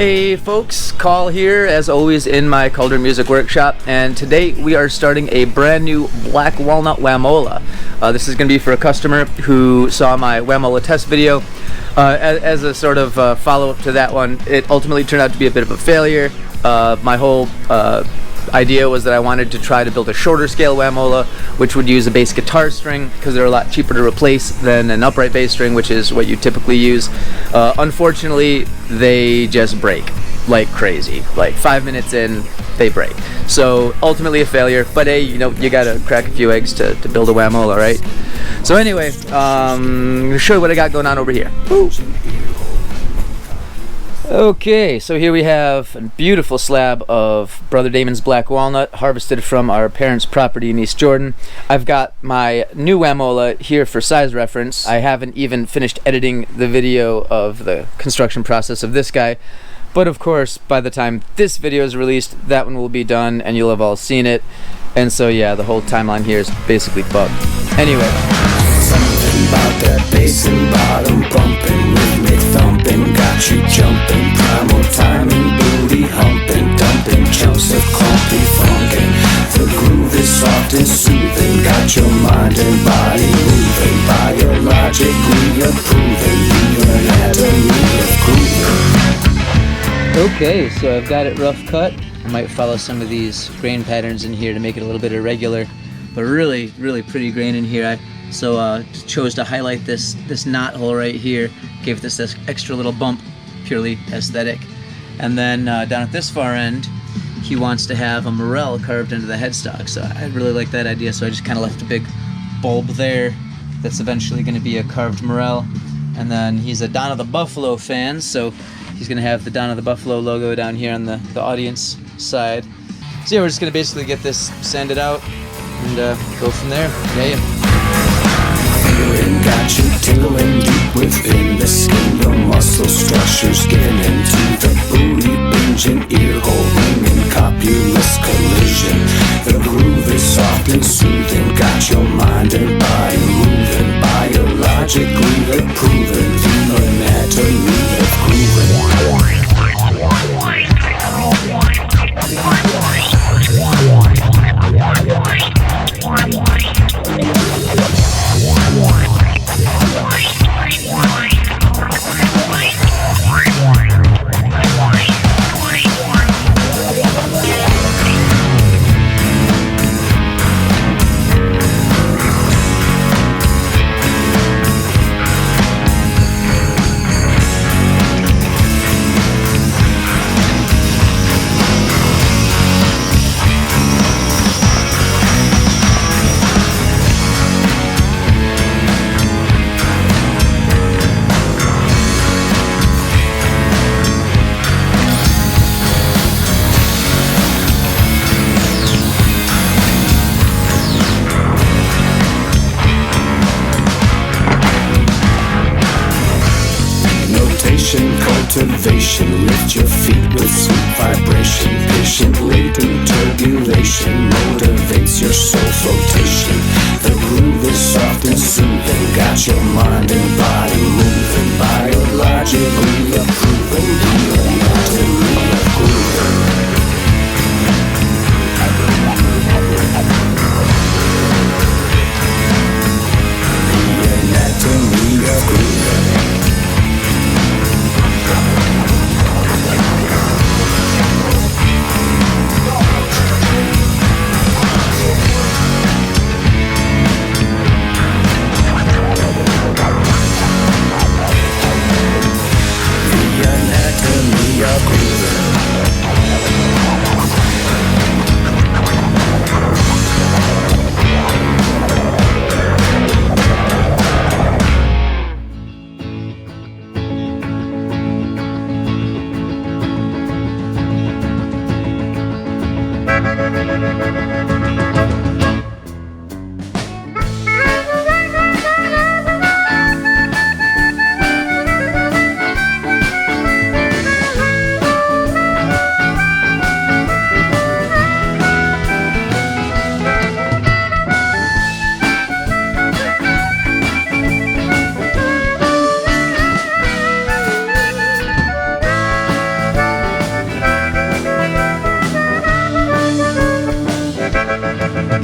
Hey folks, Call here as always in my Cauldron Music Workshop, and today we are starting a brand new black walnut Whamola. This is going to be for a customer who saw my Whamola test video. As a sort of follow-up to that one, it ultimately turned out to be a bit of a failure. My whole idea was that I wanted to try to build a shorter scale Whamola, which would use a bass guitar string because they're a lot cheaper to replace than an upright bass string, which is what you typically use. Unfortunately, they just break like crazy. Like 5 minutes in, they break. So ultimately a failure, but hey, you know, you gotta crack a few eggs to build a Whamola, right? So anyway, I'm gonna show you what I got going on over here. Woo. Okay, so here we have a beautiful slab of Brother Damon's black walnut harvested from our parents' property in East Jordan. I've got my new Whamola here for size reference. I haven't even finished editing the video of the construction process of this guy, but of course by the time this video is released, that one will be done and you'll have all seen it. And so yeah, the whole timeline here is basically bugged. Anyway. Something about that bass and bottom bumping, rhythmic thumping, got you jumping, primal timing, booty humping, dumping, chunks of clumpy funkin'. The groove is soft and soothing, got your mind and body moving, biologically approving the anatomy of grooving. Okay, so I've got it rough cut. I might follow some of these grain patterns in here to make it a little bit irregular, but really pretty grain in here. I chose to highlight this knot hole right here, gave this extra little bump, purely aesthetic. And then down at this far end, he wants to have a morel carved into the headstock. So I really like that idea, so I just kind of left a big bulb there that's eventually going to be a carved morel. And then he's a Donna the Buffalo fan, so he's going to have the Donna the Buffalo logo down here on the audience side. So yeah, we're just going to basically get this sanded out and go from there. Yeah. Got you tingling deep within the skin, your muscle structures getting into the booty, binging, ear hole ringing, copulous collision. The groove is soft and soothing, got your mind and body moving, biologically approving the anatomy of grooving. Cultivation, lift your feet with sweet vibration. Patient latent turbulation motivates your soul flotation. The groove is soft and soothing, got your mind and body moving, biologically approving the anatomy of grooving. The anatomy of grooving.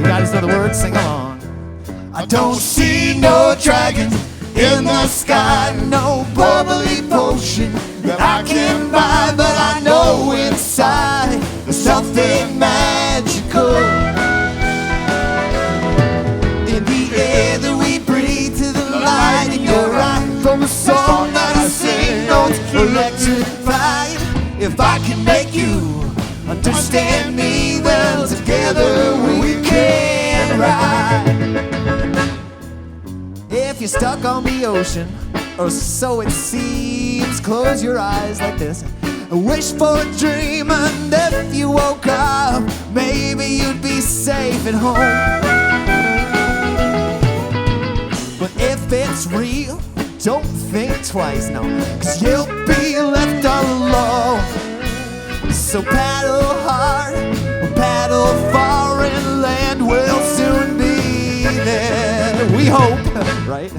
You guys know the words? Sing along. I don't see no dragons in the sky, no bubbly potion that I can buy, but I know inside there's something magical in the air that we breathe, to the light in your eye, from the song that I sing, notes electrified. If I can make you understand me, then together we can ride. If you're stuck on the ocean, or so it seems, close your eyes like this, wish for a dream, and if you woke up, maybe you'd be safe at home. But if it's real, don't think twice, no, 'cause you'll be left alone. So paddle hard, or paddle far, and land will soon be there. We hope, right?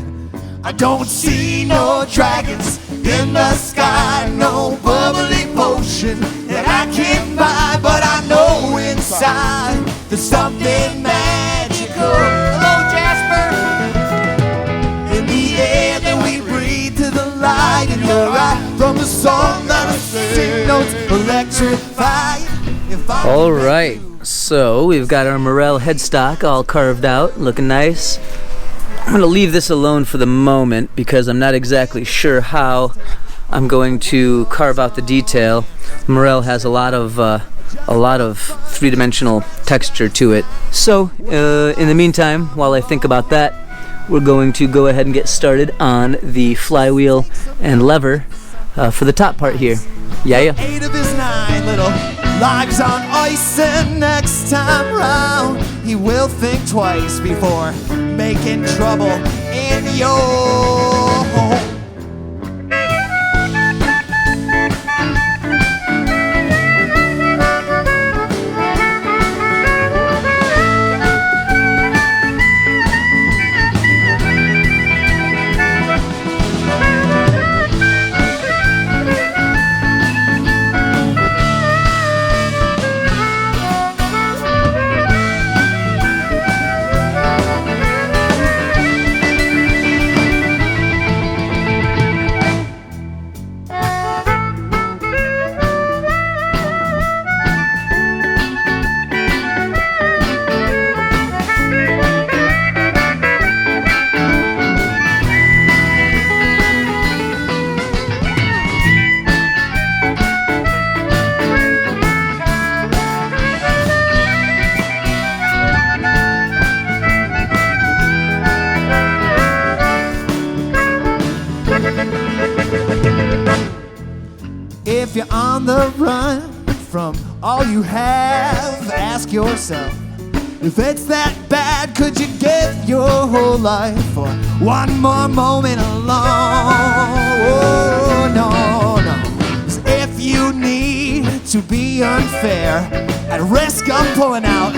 I don't see no dragons in the sky, no bubbly potion that I can buy, but I know inside there's something magical. Hello, Jasper. In the air that we breathe, to the light in your eye, from the song that I sing, notes electrified. All right, so we've got our morel headstock all carved out, looking nice. I'm going to leave this alone for the moment because I'm not exactly sure how I'm going to carve out the detail. Morel has a lot of three-dimensional texture to it. So in the meantime, while I think about that, we're going to go ahead and get started on the flywheel and lever for the top part here. Yeah. 8 of his 9 little lives on ice, and next time round he will think twice before making trouble in your home. If you're on the run from all you have, ask yourself, if it's that bad, could you give your whole life for one more moment alone? Oh, no. 'Cause if you need to be unfair, at risk of pulling out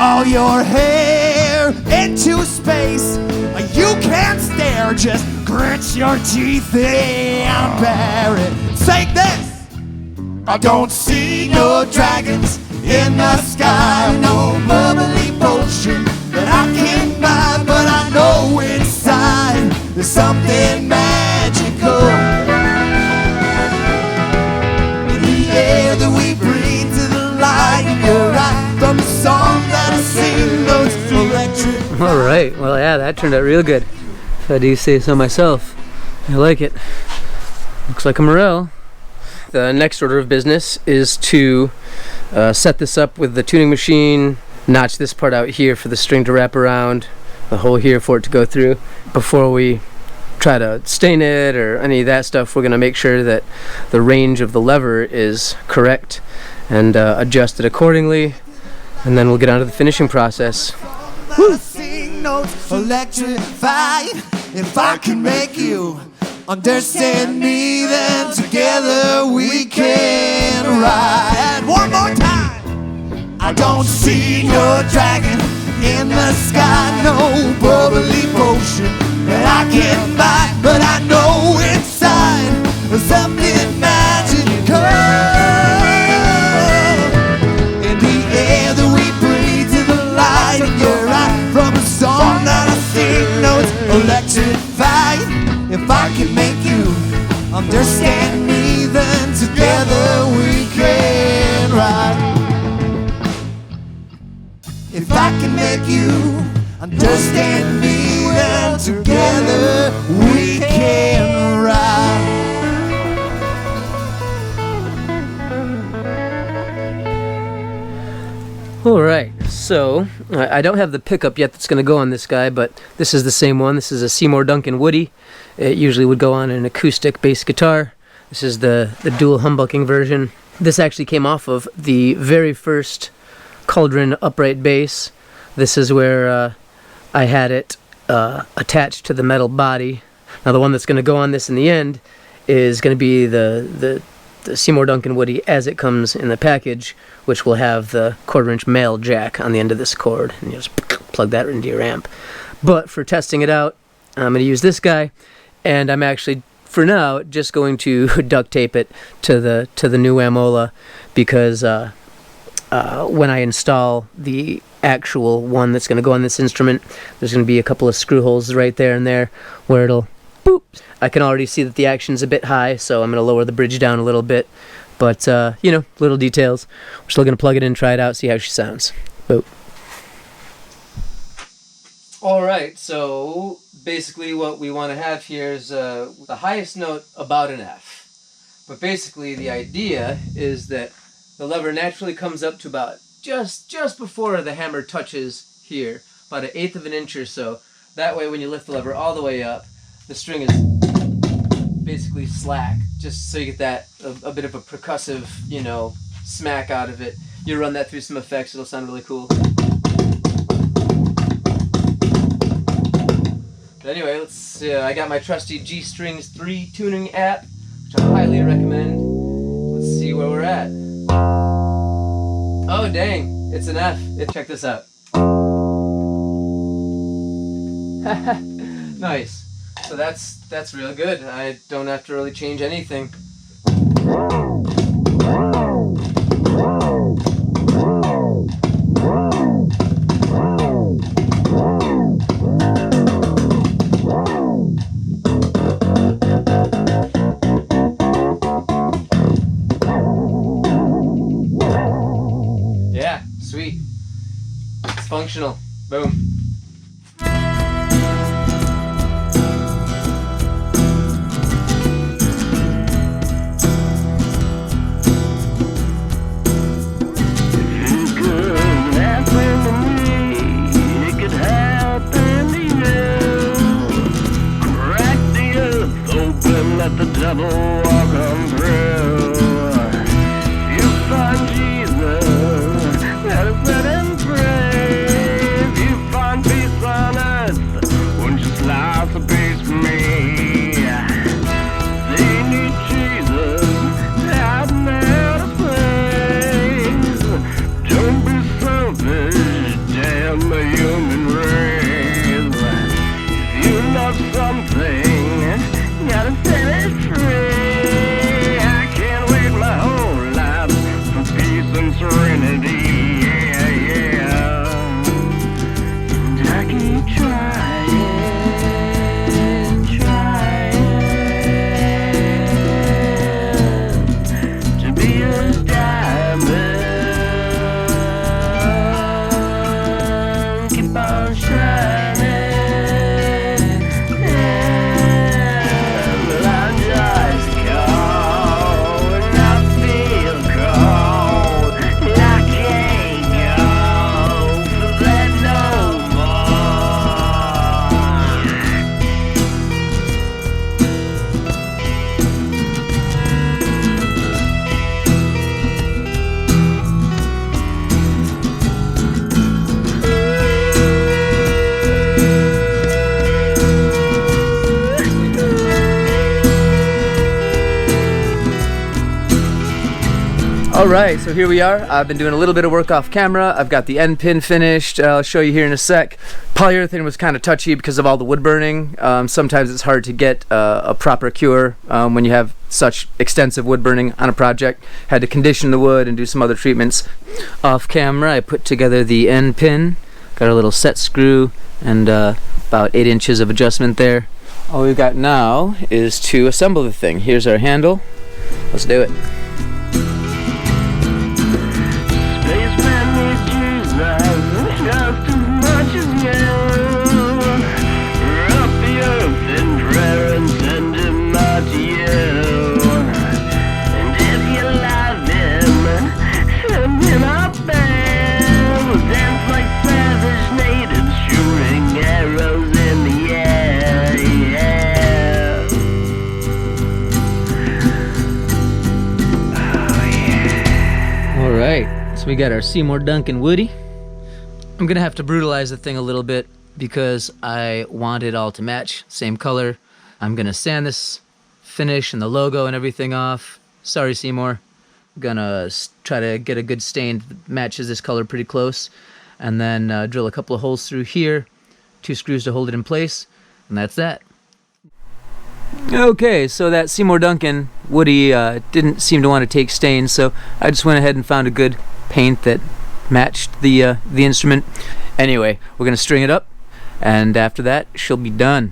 all your hair into space, you can't stare, just grit your teeth and bear it. Say this! I don't see no dragons in the sky, no bubbly potion that I can buy, but I know inside there's something magical in the air that we breathe, to the light in your eye, from the song that I sing, those electric. All right, well, yeah, that turned out real good, if I do say so myself. I like it. Looks like a morel. The next order of business is to set this up with the tuning machine, notch this part out here for the string to wrap around, the hole here for it to go through. Before we try to stain it or any of that stuff, we're going to make sure that the range of the lever is correct and adjust it accordingly, and then we'll get on to the finishing process. Woo. Notes electrified. If I can make you understand me, then together we can ride. One more time. I don't see no dragon in the sky, no bubbly potion that I can buy, but I know inside there's something magical in the air that we breathe, to the light in I can make you understand me, then together we can ride. Alright, so I don't have the pickup yet that's going to go on this guy, but this is the same one. This is a Seymour Duncan Woody. It usually would go on an acoustic bass guitar. This is the dual humbucking version. This actually came off of the very first Cauldron upright bass. This is where I had it attached to the metal body. Now the one that's going to go on this in the end is going to be the Seymour Duncan Woody as it comes in the package, which will have the 1/4-inch male jack on the end of this cord, and you just plug that into your amp. But for testing it out, I'm going to use this guy, and I'm actually, for now, just going to duct tape it to the new Whamola, because when I install the actual one that's going to go on this instrument, there's going to be a couple of screw holes right there and there where it'll boop. I can already see that the action's a bit high, so I'm going to lower the bridge down a little bit. But, you know, little details. We're still going to plug it in, try it out, see how she sounds. Boop. Alright, so basically what we want to have here is the highest note about an F. But basically the idea is that the lever naturally comes up to about just before the hammer touches here, about 1/8 of an inch or so. That way when you lift the lever all the way up, the string is basically slack, just so you get that a bit of a percussive, you know, smack out of it. You run that through some effects, it'll sound really cool. But anyway, let's see, I got my trusty G Strings 3 tuning app, which I highly recommend. Let's see where we're at. Oh dang, it's an F. Check this out. Nice. So that's real good. I don't have to really change anything. Yeah, sweet. It's functional. Boom. Let the devil walk on through. You find Jesus, let us let him pray. If you find peace on earth, won't you slice a piece for me? They need Jesus, out in outer space. Don't be selfish, damn the human race. If you love something, gotta set it free. I can't wait my whole life for peace and serenity. Yeah, yeah. And I keep trying to be a diamond. Keep on shining. Alright, so here we are. I've been doing a little bit of work off camera. I've got the end pin finished. I'll show you here in a sec. Polyurethane was kind of touchy because of all the wood burning. Sometimes it's hard to get a proper cure when you have such extensive wood burning on a project. Had to condition the wood and do some other treatments. Off camera, I put together the end pin. Got a little set screw and about 8 inches of adjustment there. All we've got now is to assemble the thing. Here's our handle. Let's do it. Just we got our Seymour Duncan Woody. I'm gonna have to brutalize the thing a little bit because I want it all to match, same color. I'm gonna sand this finish and the logo and everything off. Sorry, Seymour. I'm gonna try to get a good stain that matches this color pretty close, and then drill a couple of holes through here, 2 screws to hold it in place, and that's that. Okay, so that Seymour Duncan Woody didn't seem to want to take stains, so I just went ahead and found a good paint that matched the instrument. Anyway, we're gonna string it up, and after that, she'll be done.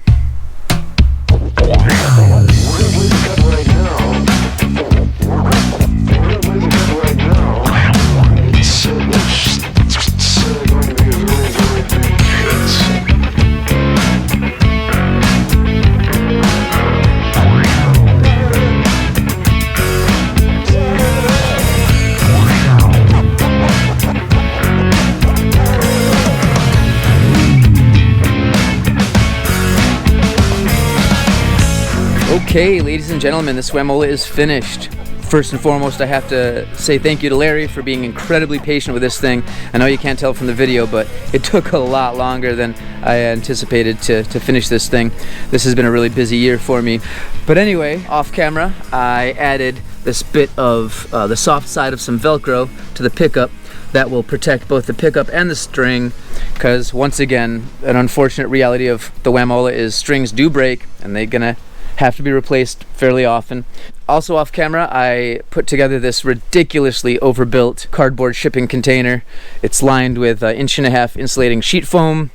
Okay, ladies and gentlemen, this Whamola is finished. First and foremost, I have to say thank you to Larry for being incredibly patient with this thing. I know you can't tell from the video, but it took a lot longer than I anticipated to finish this thing. This has been a really busy year for me. But anyway, off camera, I added this bit of the soft side of some Velcro to the pickup that will protect both the pickup and the string, because once again, an unfortunate reality of the Whamola is strings do break, and they're gonna have to be replaced fairly often. Also off camera, I put together this ridiculously overbuilt cardboard shipping container. It's lined with 1.5 inch insulating sheet foam,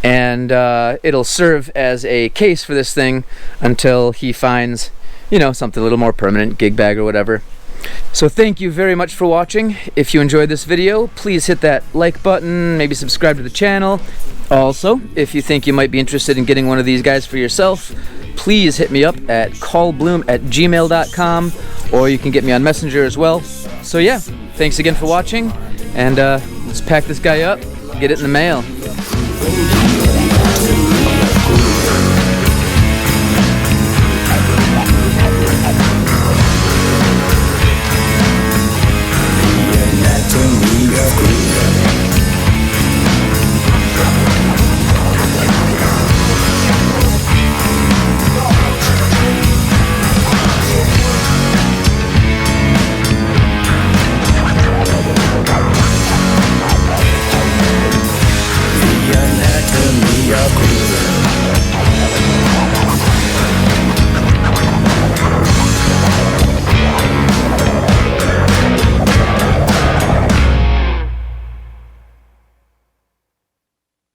and it'll serve as a case for this thing until he finds, you know, something a little more permanent, gig bag or whatever. So thank you very much for watching. If you enjoyed this video, please hit that like button, maybe subscribe to the channel. Also, if you think you might be interested in getting one of these guys for yourself, please hit me up at callbloom@gmail.com, or you can get me on Messenger as well. So yeah, thanks again for watching, and let's pack this guy up, get it in the mail. Anatomy of grooving.